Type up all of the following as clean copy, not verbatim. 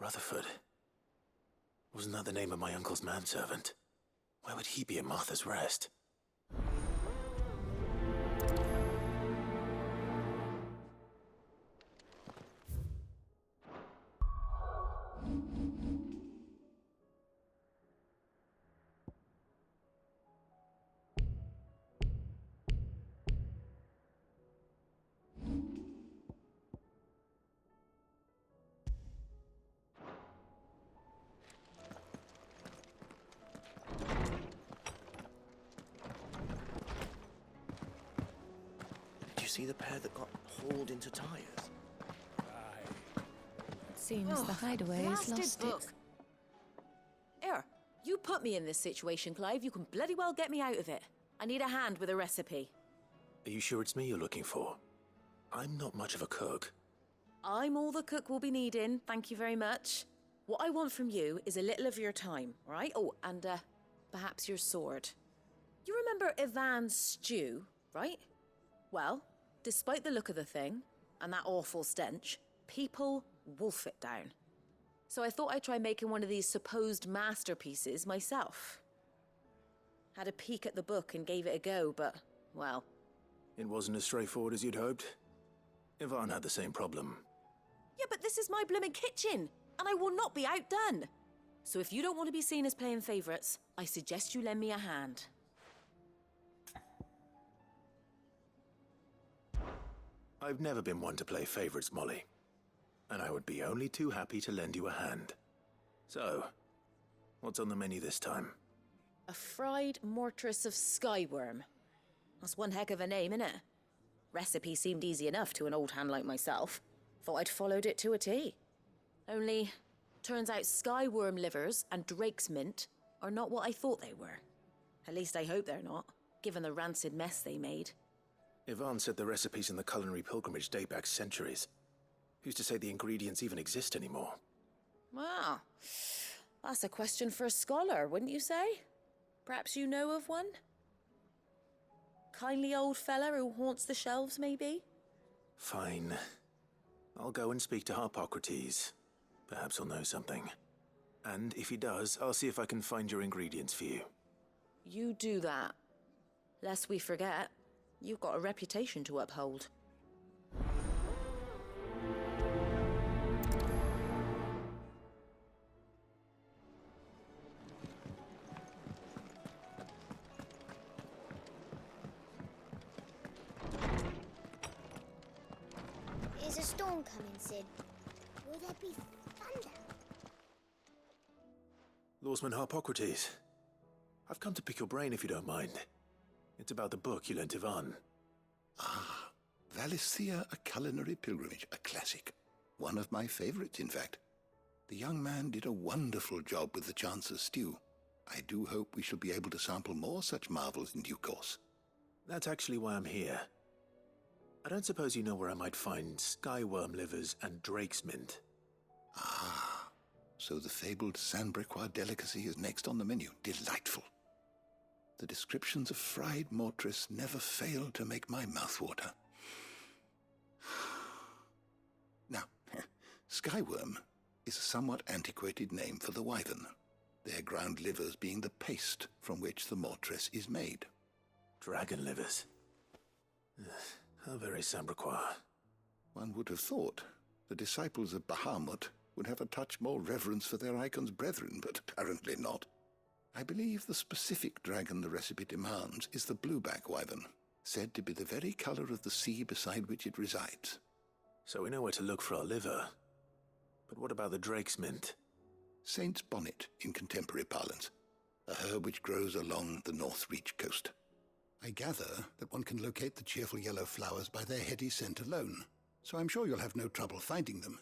Rutherford. Wasn't that the name of my uncle's manservant? Why would he be at Martha's Rest? See the pair that got hauled into tyres? Seems the hideaway has lost book. its... Here, you put me in this situation, Clive. You can bloody well get me out of it. I need a hand with a recipe. Are you sure it's me you're looking for? I'm not much of a cook. I'm all the cook will be needing, thank you very much. What I want from you is a little of your time, right? Oh, and perhaps your sword. You remember Ivan's stew, right? Well, despite the look of the thing, and that awful stench, people wolf it down. So I thought I'd try making one of these supposed masterpieces myself. Had a peek at the book and gave it a go, but, well... It wasn't as straightforward as you'd hoped. Ivan had the same problem. Yeah, but this is my blimmin' kitchen, and I will not be outdone. So if you don't want to be seen as playing favourites, I suggest you lend me a hand. I've never been one to play favorites, Molly. And I would be only too happy to lend you a hand. So, what's on the menu this time? A fried mortress of skyworm. That's one heck of a name, innit? Recipe seemed easy enough to an old hand like myself. Thought I'd followed it to a T. Only, turns out skyworm livers and drake's mint are not what I thought they were. At least I hope they're not, given the rancid mess they made. Ivan said the recipes in the culinary pilgrimage date back centuries. Who's to say the ingredients even exist anymore? Well, that's a question for a scholar, wouldn't you say? Perhaps you know of one? Kindly old fella who haunts the shelves, maybe? Fine. I'll go and speak to Harpocrates. Perhaps he'll know something. And if he does, I'll see if I can find your ingredients for you. You do that. Lest we forget, you've got a reputation to uphold. Is a storm coming, Sid? Will there be thunder? Lawsman Harpocrates. I've come to pick your brain if you don't mind. It's about the book you lent Ivan. Ah, Valisthea, a culinary pilgrimage, a classic. One of my favorites, in fact. The young man did a wonderful job with the Chance's stew. I do hope we shall be able to sample more such marvels in due course. That's actually why I'm here. I don't suppose you know where I might find skyworm livers and drake's mint. Ah, so the fabled Sandbrequois delicacy is next on the menu. Delightful. The descriptions of fried mortress never fail to make my mouth water. Now, skyworm is a somewhat antiquated name for the wyvern, their ground livers being the paste from which the mortress is made. Dragon livers. How very Sandbrequois. One would have thought the disciples of Bahamut would have a touch more reverence for their icon's brethren, but apparently not. I believe the specific dragon the recipe demands is the blueback wyvern, said to be the very color of the sea beside which it resides. So we know where to look for our liver. But what about the drake's mint? Saint's bonnet in contemporary parlance, a herb which grows along the North Reach coast. I gather that one can locate the cheerful yellow flowers by their heady scent alone, so I'm sure you'll have no trouble finding them.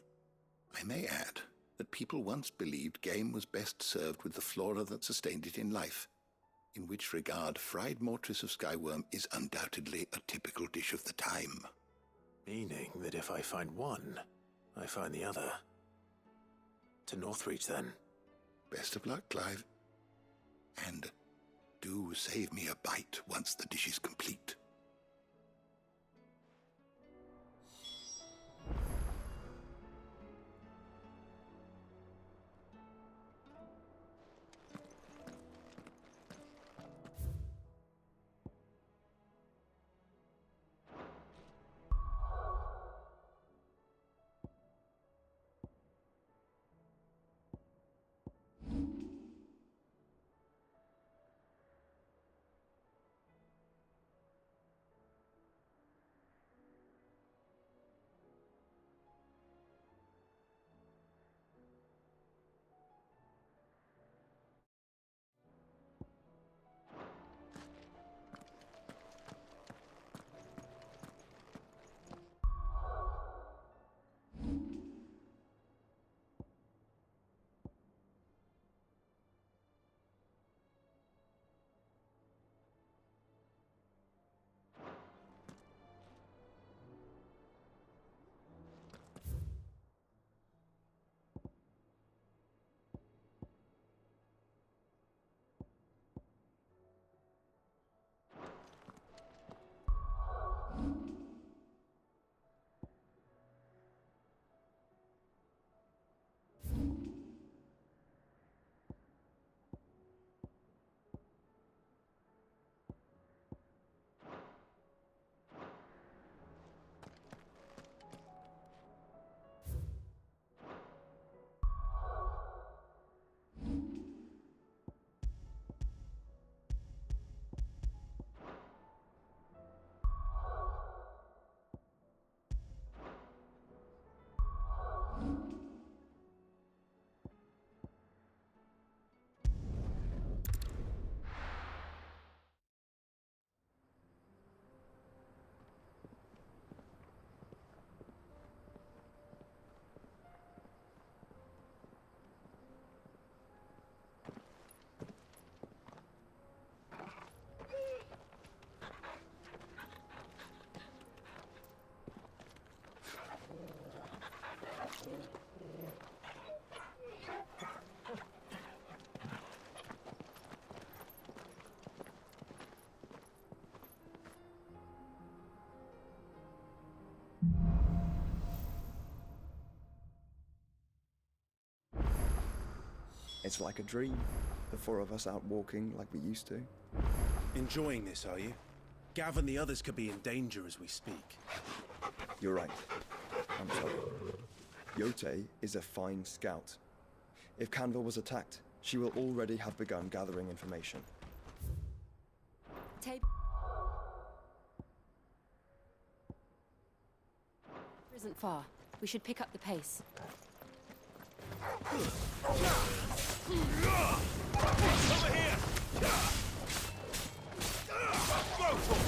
I may add that people once believed game was best served with the flora that sustained it in life, in which regard fried mortress of skyworm is undoubtedly a typical dish of the time. Meaning that if I find one, I find the other. To Northreach, then. Best of luck, Clive. And do save me a bite once the dish is complete. It's like a dream. The four of us out walking like we used to. Enjoying this, are you? Gav and the others could be in danger as we speak. You're right. I'm sorry. Yote is a fine scout. If Canville was attacked, she will already have begun gathering information. Tape isn't far. We should pick up the pace. Over here! Go for it!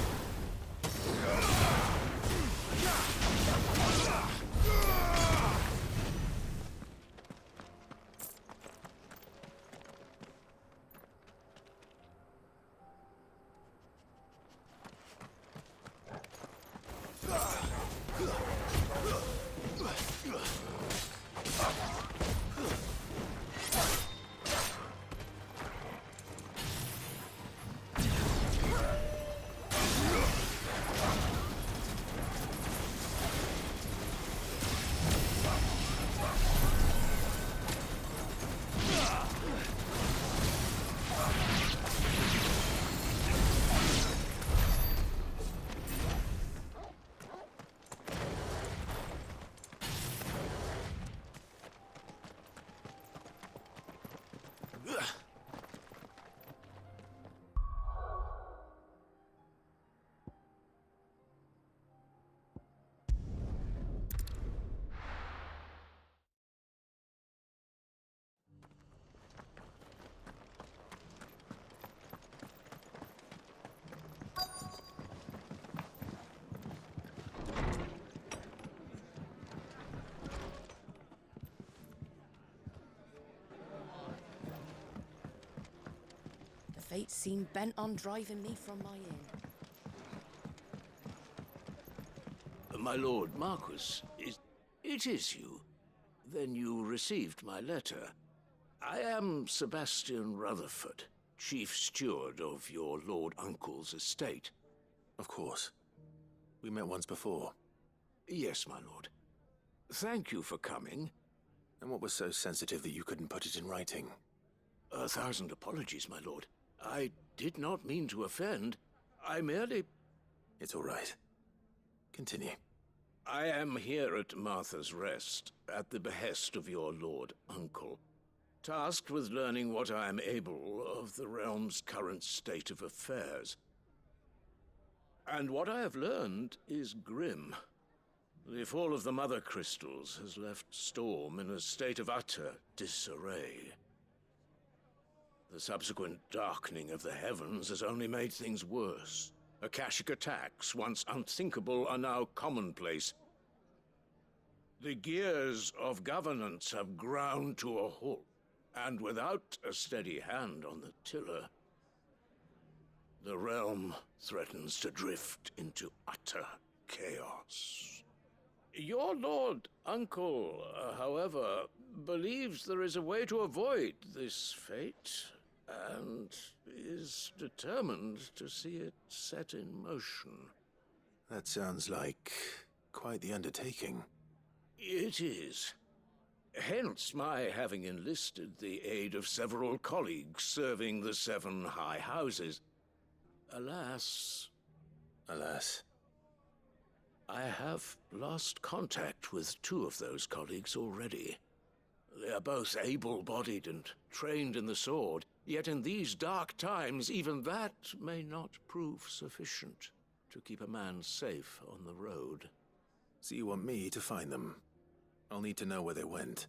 Fates seem bent on driving me from my inn. My lord Marquis, it is you. Then you received my letter. I am Sebastian Rutherford, chief steward of your lord uncle's estate. Of course. We met once before. Yes, my lord. Thank you for coming. And what was so sensitive that you couldn't put it in writing? 1,000 apologies, my lord. I did not mean to offend. I merely... It's all right. Continue. I am here at Martha's Rest, at the behest of your lord uncle, tasked with learning what I am able of the realm's current state of affairs. And what I have learned is grim. The fall of the Mother Crystals has left Storm in a state of utter disarray. The subsequent darkening of the heavens has only made things worse. Akashic attacks, once unthinkable, are now commonplace. The gears of governance have ground to a halt, and without a steady hand on the tiller, the realm threatens to drift into utter chaos. Your lord uncle, however, believes there is a way to avoid this fate, and is determined to see it set in motion. That sounds like quite the undertaking. It is. Hence my having enlisted the aid of several colleagues serving the 7 high houses. Alas, I have lost contact with 2 of those colleagues already. They are both able-bodied and trained in the sword, yet in these dark times, even that may not prove sufficient to keep a man safe on the road. So you want me to find them? I'll need to know where they went.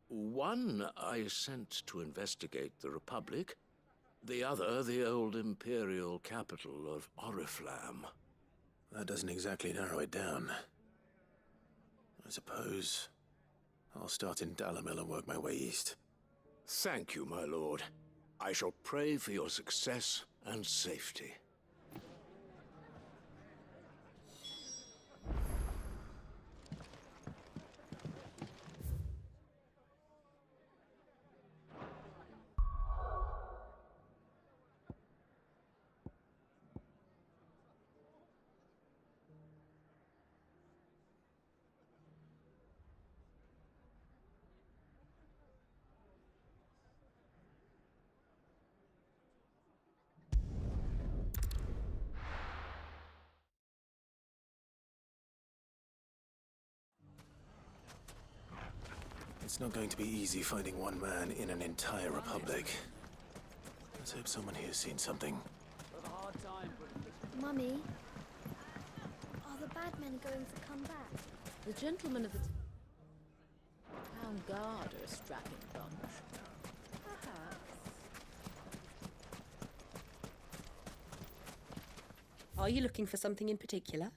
One I sent to investigate the Republic, the other the old Imperial capital of Oriflamme. That doesn't exactly narrow it down. I suppose I'll start in Dalamil and work my way east. Thank you, my lord. I shall pray for your success and safety. It's not going to be easy finding one man in an entire republic. Let's hope someone here's seen something. Mummy, are the bad men going to come back? The gentlemen of the town guard are a strapping bunch. Perhaps. Are you looking for something in particular?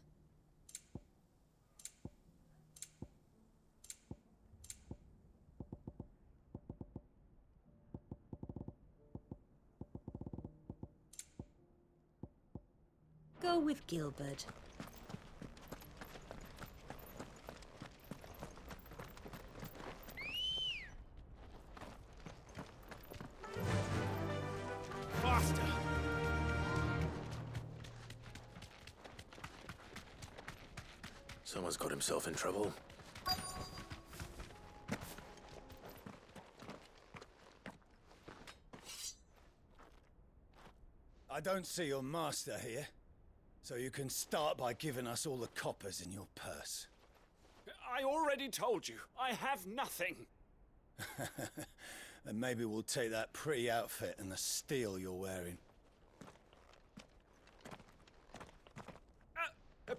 Go with Gilbert. Faster! Someone's got himself in trouble. I don't see your master here, so you can start by giving us all the coppers in your purse. I already told you, I have nothing. And maybe we'll take that pretty outfit and the steel you're wearing.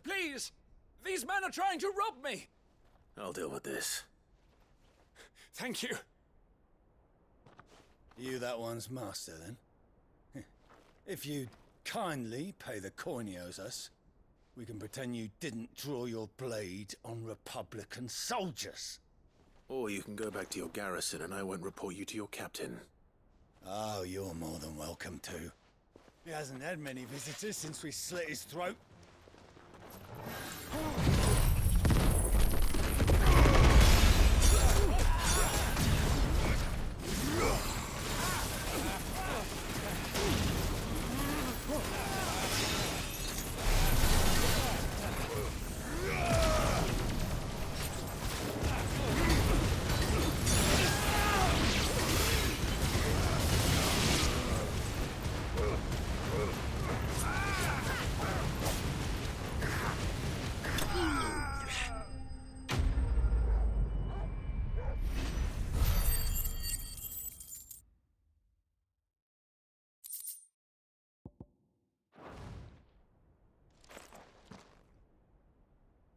Please! These men are trying to rob me! I'll deal with this. Thank you. You that one's master, then? If you'd kindly pay the coin he owes us, we can pretend you didn't draw your blade on Republican soldiers. Or you can go back to your garrison and I won't report you to your captain. Oh, you're more than welcome to. He hasn't had many visitors since we slit his throat.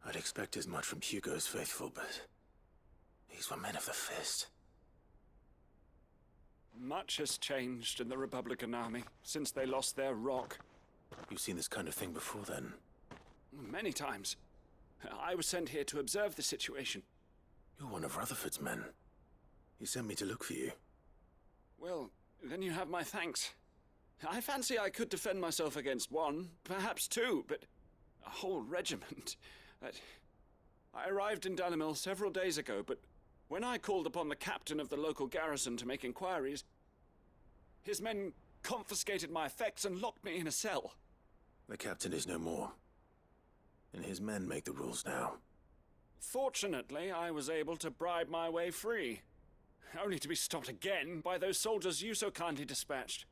I'd expect as much from Hugo's faithful, but these were men of the fist. Much has changed in the Republican army since they lost their rock. You've seen this kind of thing before, then? Many times. I was sent here to observe the situation. You're one of Rutherford's men. He sent me to look for you. Well, then you have my thanks. I fancy I could defend myself against one, perhaps two, but a whole regiment. I arrived in Dunamil several days ago, but when I called upon the captain of the local garrison to make inquiries, his men confiscated my effects and locked me in a cell. The captain is no more, and his men make the rules now. Fortunately, I was able to bribe my way free, only to be stopped again by those soldiers you so kindly dispatched.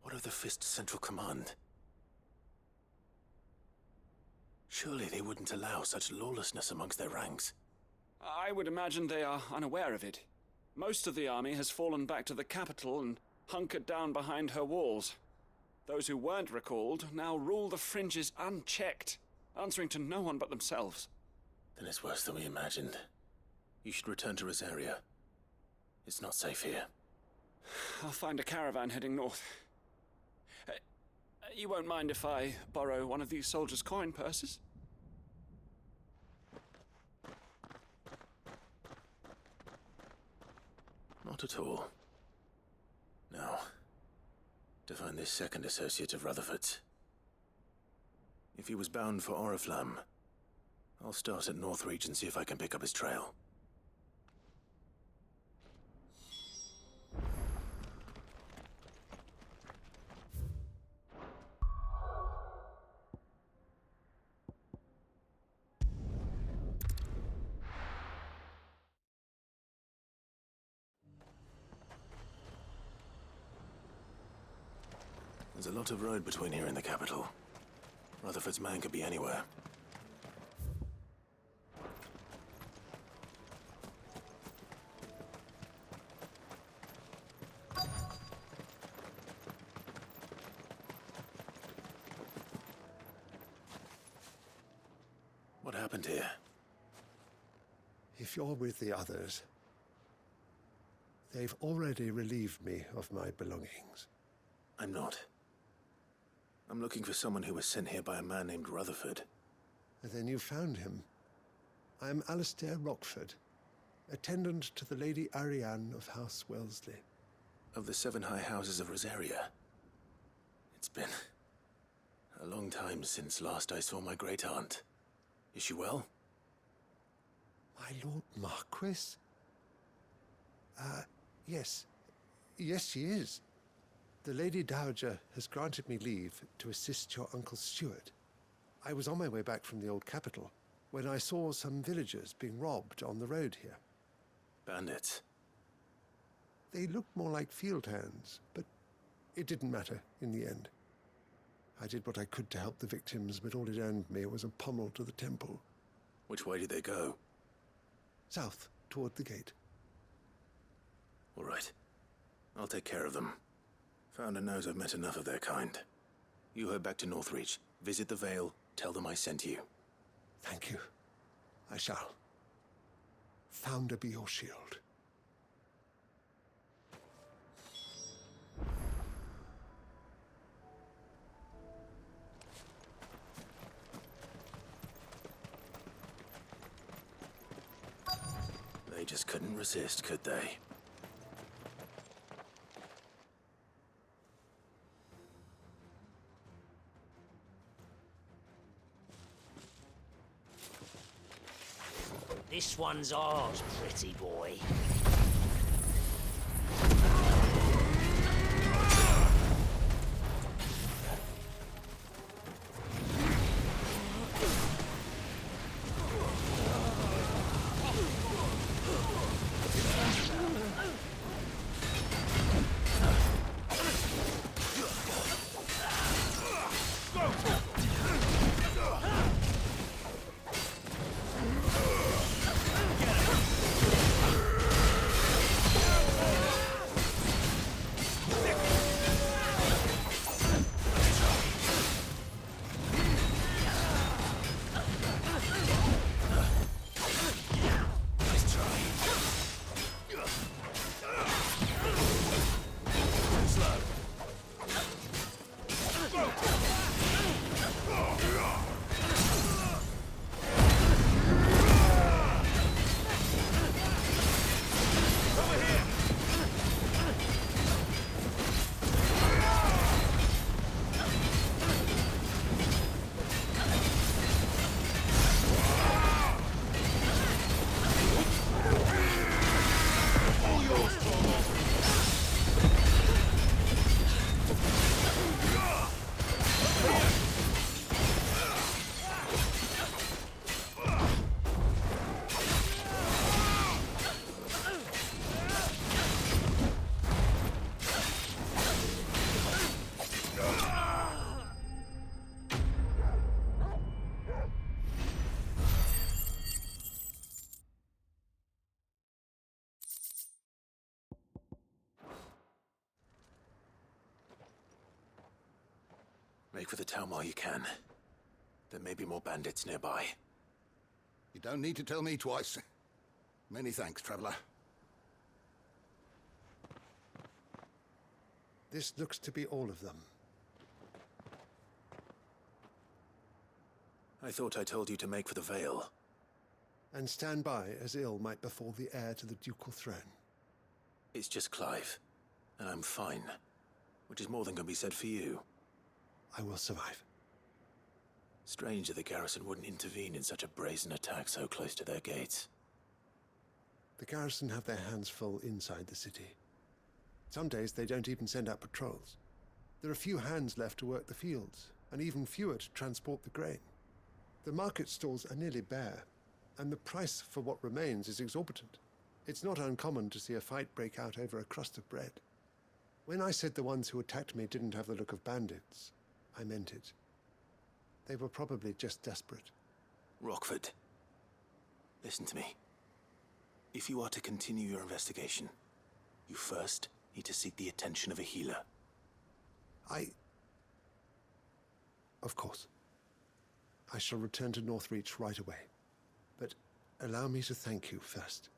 What of the Fist's central command? Surely they wouldn't allow such lawlessness amongst their ranks. I would imagine they are unaware of it. Most of the army has fallen back to the capital and hunkered down behind her walls. Those who weren't recalled now rule the fringes unchecked, answering to no one but themselves. Then it's worse than we imagined. You should return to Rosaria. It's not safe here. I'll find a caravan heading north. You won't mind if I borrow one of these soldiers' coin purses? Not at all. Now, to find this second associate of Rutherford's. If he was bound for Oriflamme, I'll start at Northreach and see if I can pick up his trail. There's a lot of road between here and the capital. Rutherford's man could be anywhere. happened here? If you're with the others, they've already relieved me of my belongings. I'm not. I'm looking for someone who was sent here by a man named Rutherford. And then you found him. I am Alistair Rockford, attendant to the Lady Ariane of House Wellesley. Of the 7 high houses of Rosaria. It's been a long time since last I saw my great-aunt. Is she well? My Lord Marquis? Yes. Yes, she is. The Lady Dowager has granted me leave to assist your Uncle Stuart. I was on my way back from the old capital when I saw some villagers being robbed on the road here. Bandits? They looked more like field hands, but it didn't matter in the end. I did what I could to help the victims, but all it earned me was a pommel to the temple. Which way did they go? South, toward the gate. All right. I'll take care of them. Founder knows I've met enough of their kind. You head back to Northreach, visit the Vale, tell them I sent you. Thank you. I shall. Founder be your shield. They just couldn't resist, could they? This one's ours, pretty boy. Make for the town while you can. There may be more bandits nearby. You don't need to tell me twice. Many thanks, traveler. This looks to be all of them. I thought I told you to make for the Vale. And stand by as ill might befall the heir to the ducal throne. It's just Clive, and I'm fine. Which is more than can be said for you. I will survive. Strange that the garrison wouldn't intervene in such a brazen attack so close to their gates. The garrison have their hands full inside the city. Some days they don't even send out patrols. There are few hands left to work the fields, and even fewer to transport the grain. The market stalls are nearly bare, and the price for what remains is exorbitant. It's not uncommon to see a fight break out over a crust of bread. When I said the ones who attacked me didn't have the look of bandits, I meant it. They were probably just desperate. Rockford, listen to me. If you are to continue your investigation, you first need to seek the attention of a healer. Of course. I shall return to Northreach right away. allow me to thank you first.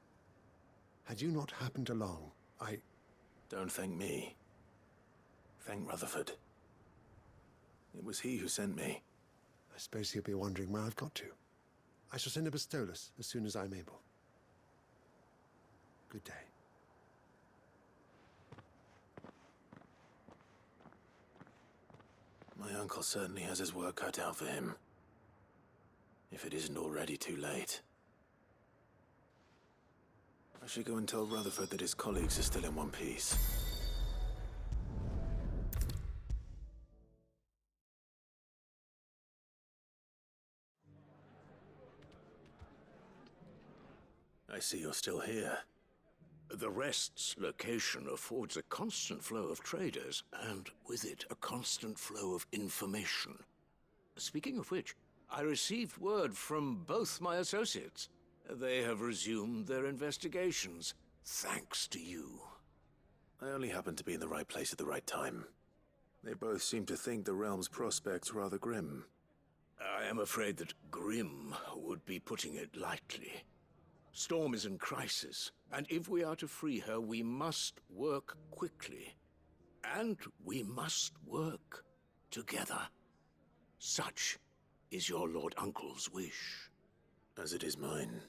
Had you not happened along, I... Don't thank me. Thank Rutherford. It was he who sent me. I suppose he'll be wondering where I've got to. I shall send a Bastolus as soon as I'm able. Good day. My uncle certainly has his work cut out for him. If it isn't already too late. I should go and tell Rutherford that his colleagues are still in one piece. I see you're still here. The Rest's location affords a constant flow of traders, and with it, a constant flow of information. Speaking of which, I received word from both my associates. They have resumed their investigations, thanks to you. I only happened to be in the right place at the right time. They both seem to think the realm's prospects rather grim. I am afraid that grim would be putting it lightly. Storm is in crisis, and if we are to free her, we must work quickly. And we must work together. Such is your Lord Uncle's wish. As it is mine.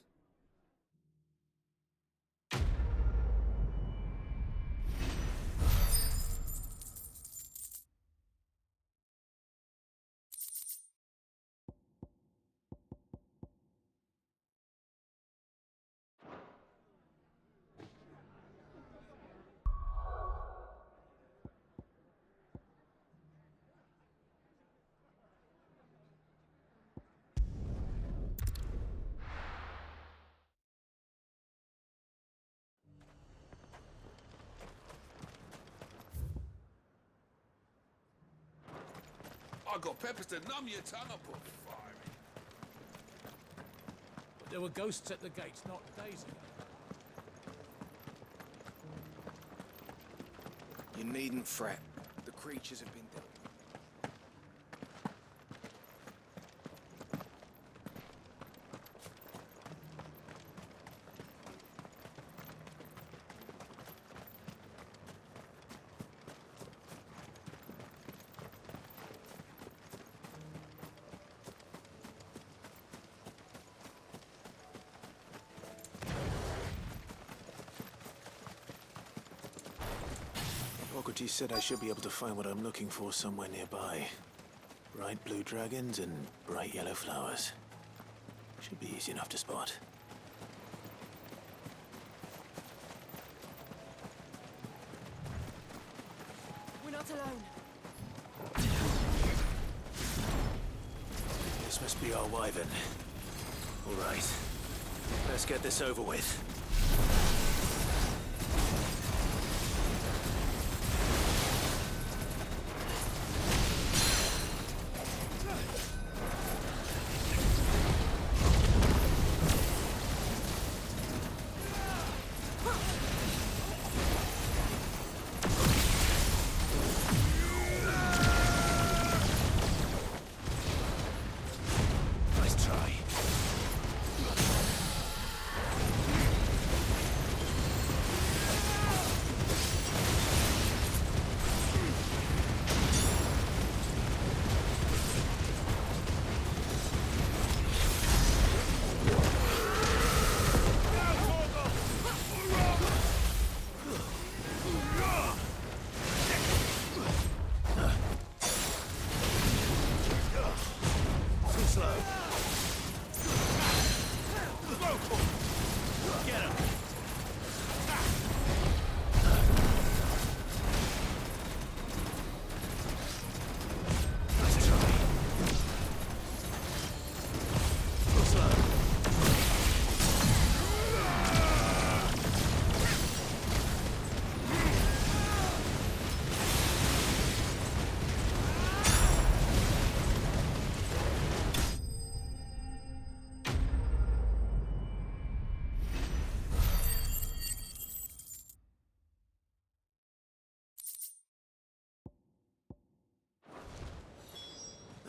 I got peppers to numb your tongue up on fire. But there were ghosts at the gates not days ago. You needn't fret. The creatures have been dealt with. Socrates said I should be able to find what I'm looking for somewhere nearby. Bright blue dragons and bright yellow flowers. Should be easy enough to spot. We're not alone. This must be our wyvern. All right. Let's get this over with.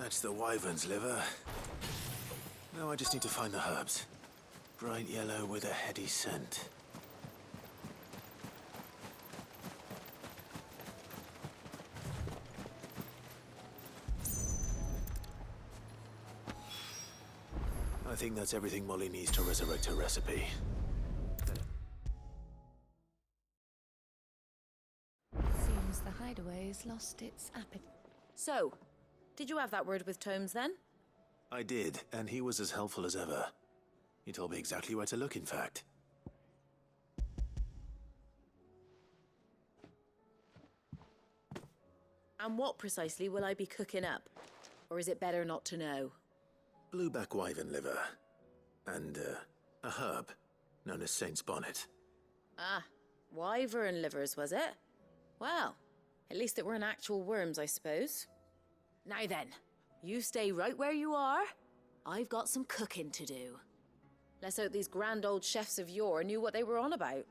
That's the wyvern's liver. Now I just need to find the herbs. Bright yellow with a heady scent. I think that's everything Molly needs to resurrect her recipe. Seems the hideaway's lost its appetite. So, did you have that word with Tomes then? I did, and he was as helpful as ever. He told me exactly where to look, in fact. And what precisely will I be cooking up? Or is it better not to know? Blueback wyvern liver. And, a herb known as Saint's Bonnet. Ah, wyvern livers, was it? Well, at least it weren't actual worms, I suppose. Now then, you stay right where you are. I've got some cooking to do. Let's hope these grand old chefs of yore knew what they were on about.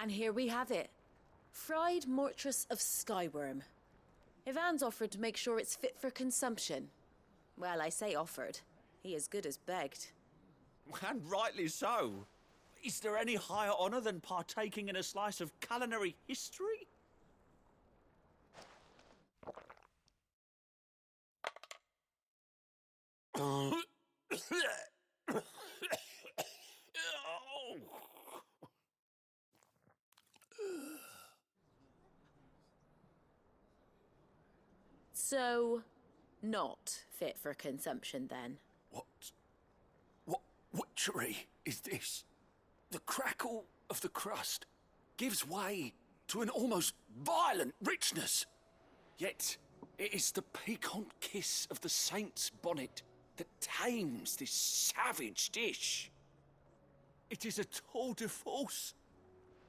And here we have it. Fried mortress of skyworm. Ivan's offered to make sure it's fit for consumption. Well, I say offered. He as good as begged. And rightly so. Is there any higher honour than partaking in a slice of culinary history? So, not fit for consumption then? What witchery is this? The crackle of the crust gives way to an almost violent richness. Yet, it is the piquant kiss of the saint's bonnet that tames this savage dish. It is a tour de force.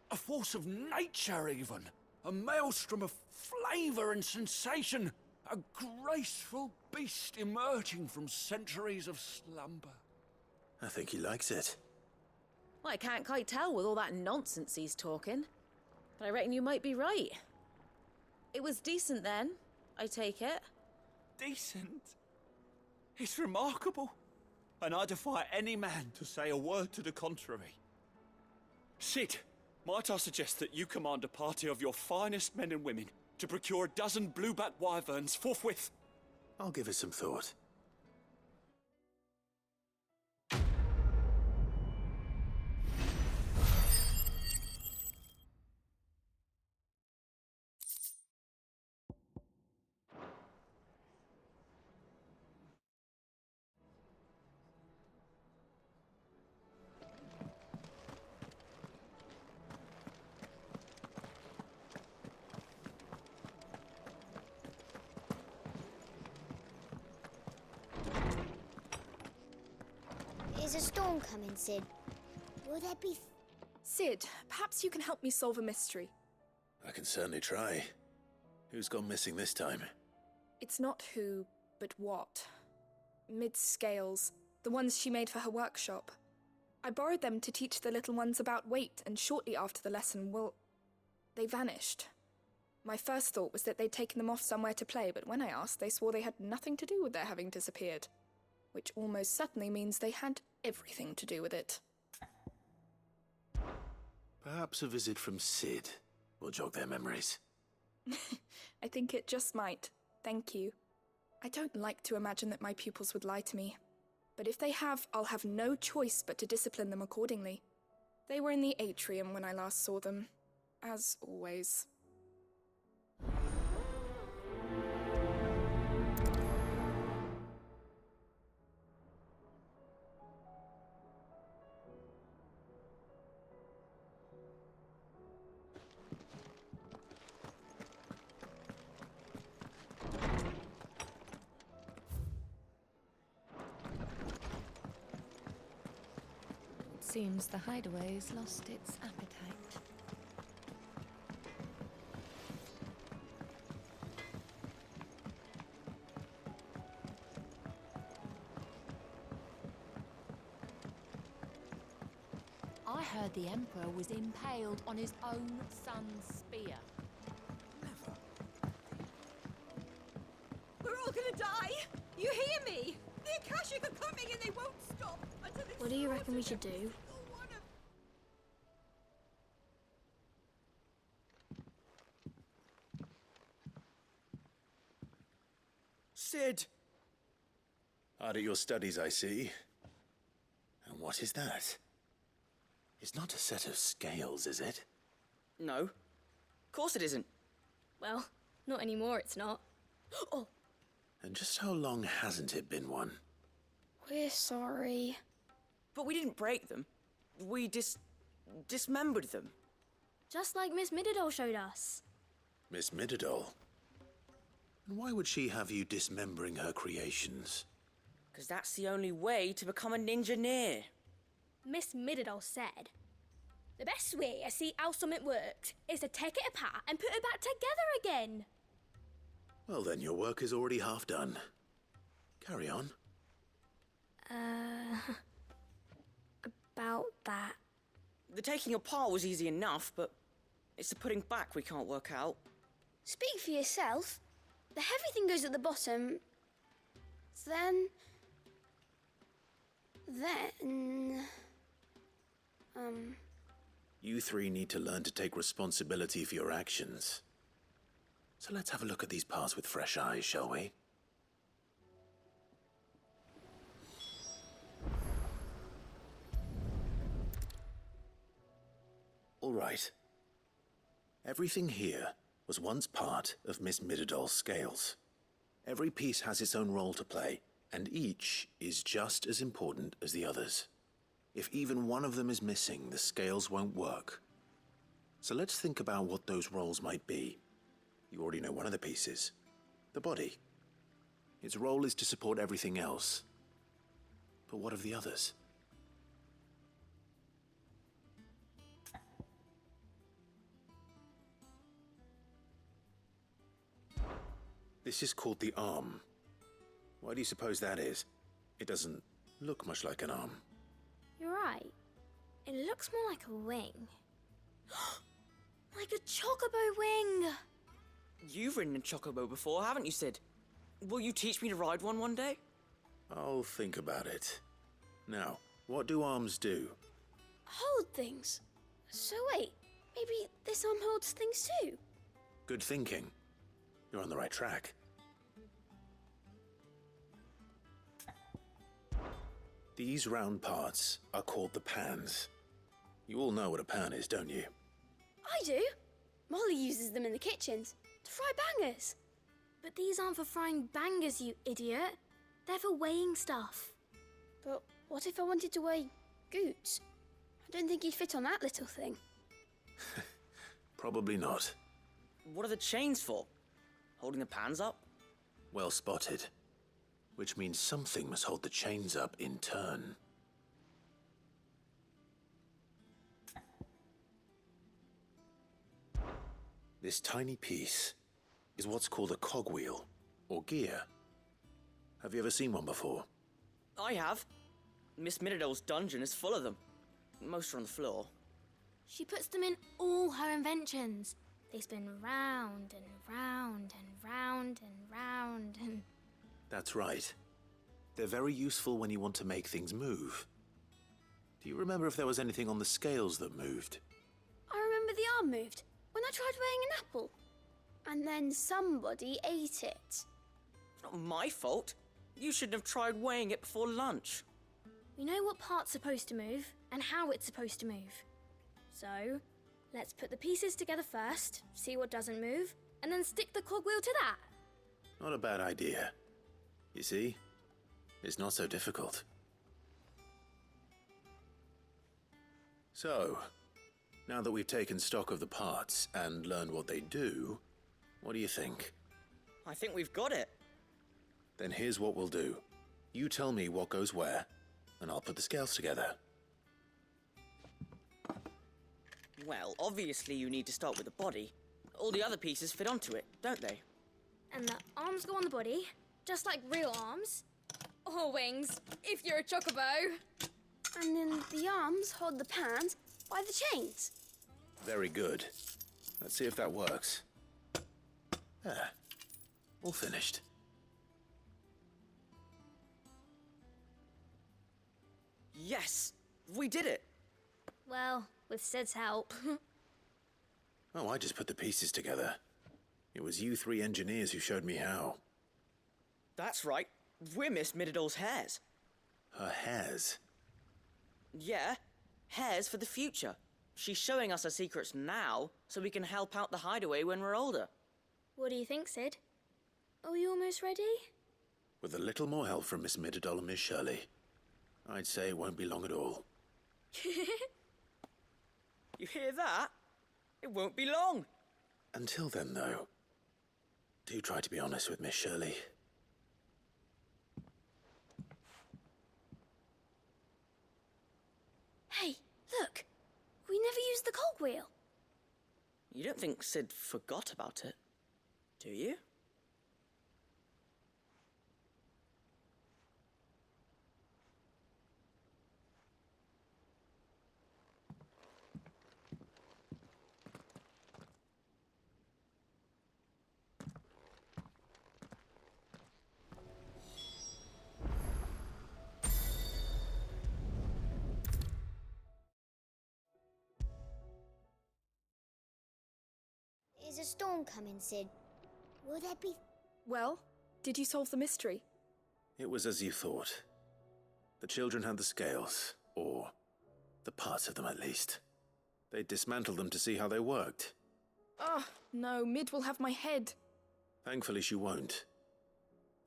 A force of nature, even. A maelstrom of flavour and sensation. A graceful beast emerging from centuries of slumber. I think he likes it. Well, I can't quite tell with all that nonsense he's talking. But I reckon you might be right. It was decent then, I take it. Decent? It's remarkable. And I defy any man to say a word to the contrary. Sid, might I suggest that you command a party of your finest men and women to procure a dozen blueback wyverns forthwith? I'll give it some thought. Is a storm coming, Sid? Will there be... Sid, perhaps you can help me solve a mystery. I can certainly try. Who's gone missing this time? It's not who, but what. Mid's scales, the ones she made for her workshop. I borrowed them to teach the little ones about weight, and shortly after the lesson, well, they vanished. My first thought was that they'd taken them off somewhere to play, but when I asked, they swore they had nothing to do with their having disappeared. Which almost certainly means they had everything to do with it. Perhaps a visit from Sid will jog their memories. I think it just might. Thank you. I don't like to imagine that my pupils would lie to me. But if they have, I'll have no choice but to discipline them accordingly. They were in the atrium when I last saw them, as always. Seems the hideaway's lost its appetite. I heard the Emperor was impaled on his own son's spear. We're all gonna die! You hear me? The Akashic are coming and they won't stop until they... What do you reckon we should do? Sid! Hard at your studies, I see. And what is that? It's not a set of scales, is it? No. Of course it isn't. Well, not anymore, it's not. Oh! And just how long hasn't it been one? We're sorry. But we didn't break them. We dismembered them. Just like Miss Mididol showed us. Miss Mididol? And why would she have you dismembering her creations? Because that's the only way to become a ninja-neer. Miss Mididol said, the best way I see how something works is to take it apart and put it back together again. Well then, your work is already half done. Carry on. About that. The taking apart was easy enough, but it's the putting back we can't work out. Speak for yourself. The heavy thing goes at the bottom. Then... You three need to learn to take responsibility for your actions. So let's have a look at these parts with fresh eyes, shall we? All right. Everything here was once part of Miss Mididol's scales. Every piece has its own role to play, and each is just as important as the others. If even one of them is missing, the scales won't work. So let's think about what those roles might be. You already know one of the pieces, the body. Its role is to support everything else. But what of the others? This is called the arm. Why do you suppose that is? It doesn't look much like an arm. You're right. It looks more like a wing. Like a chocobo wing! You've ridden a chocobo before, haven't you, Sid? Will you teach me to ride one day? I'll think about it. Now, what do arms do? Hold things. So wait, maybe this arm holds things too? Good thinking. You're on the right track. These round parts are called the pans. You all know what a pan is, don't you? I do. Molly uses them in the kitchens to fry bangers. But these aren't for frying bangers, you idiot. They're for weighing stuff. But what if I wanted to weigh Goots? I don't think he'd fit on that little thing. Probably not. What are the chains for? Holding the pans up? Well spotted. Which means something must hold the chains up in turn. This tiny piece is what's called a cogwheel, or gear. Have you ever seen one before? I have. Miss Mididol's dungeon is full of them. Most are on the floor. She puts them in all her inventions. They spin round and round and round and round and... That's right. They're very useful when you want to make things move. Do you remember if there was anything on the scales that moved? I remember the arm moved when I tried weighing an apple. And then somebody ate it. Not my fault. You shouldn't have tried weighing it before lunch. We know what part's supposed to move and how it's supposed to move. So, let's put the pieces together first, see what doesn't move, and then stick the cogwheel to that. Not a bad idea. You see? It's not so difficult. So, now that we've taken stock of the parts and learned what they do, what do you think? I think we've got it. Then here's what we'll do. You tell me what goes where, and I'll put the scales together. Well, obviously you need to start with the body. All the other pieces fit onto it, don't they? And the arms go on the body, just like real arms. Or wings, if you're a chocobo. And then the arms hold the pans by the chains. Very good. Let's see if that works. There. All finished. Yes! We did it! Well, with Sid's help. Oh, I just put the pieces together. It was you three engineers who showed me how. That's right. We're Miss Mididol's hares. Her hairs? Yeah, hares for the future. She's showing us her secrets now, so we can help out the hideaway when we're older. What do you think, Sid? Are we almost ready? With a little more help from Miss Mididol and Miss Shirley, I'd say it won't be long at all. You hear that? It won't be long. Until then, though, do try to be honest with Miss Shirley. Hey, look! We never used the cogwheel. You don't think Sid forgot about it, do you? Is a storm coming, Sid? Will there be... Well, did you solve the mystery? It was as you thought. The children had the scales, or the parts of them at least. They dismantled them to see how they worked. Ah, no, Mid will have my head. Thankfully she won't.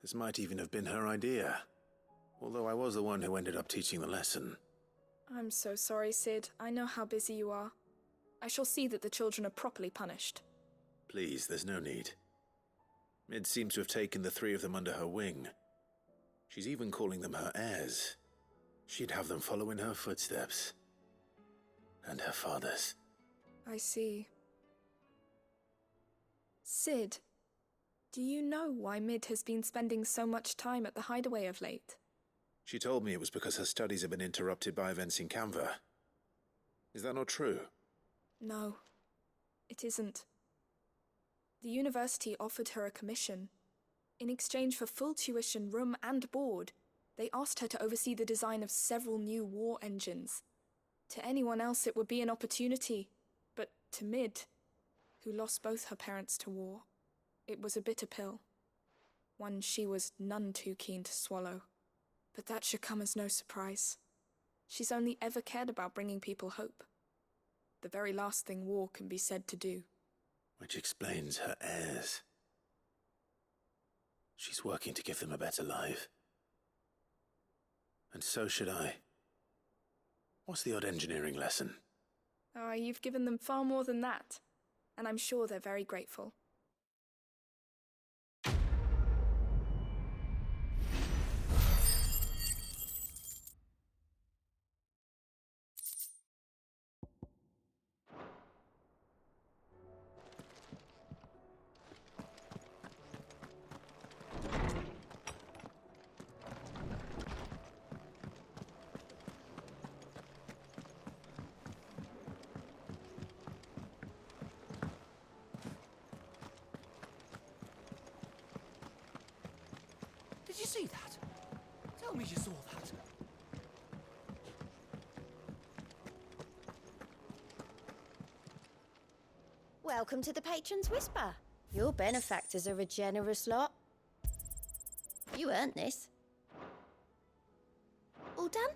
This might even have been her idea. Although I was the one who ended up teaching the lesson. I'm so sorry, Sid. I know how busy you are. I shall see that the children are properly punished. Please, there's no need. Mid seems to have taken the three of them under her wing. She's even calling them her heirs. She'd have them follow in her footsteps. And her father's. I see. Sid, do you know why Mid has been spending so much time at the hideaway of late? She told me it was because her studies have been interrupted by events in Canva. Is that not true? No, it isn't. The university offered her a commission. In exchange for full tuition, room and board, they asked her to oversee the design of several new war engines. To anyone else it would be an opportunity, but to Mid, who lost both her parents to war, it was a bitter pill. One she was none too keen to swallow. But that should come as no surprise. She's only ever cared about bringing people hope. The very last thing war can be said to do. Which explains her heirs. She's working to give them a better life. And so should I. What's the odd engineering lesson? Ah, you've given them far more than that. And I'm sure they're very grateful. Did you see that? Tell me you saw that. Welcome to the Patron's Whisper. Your benefactors are a generous lot. You earned this. All done?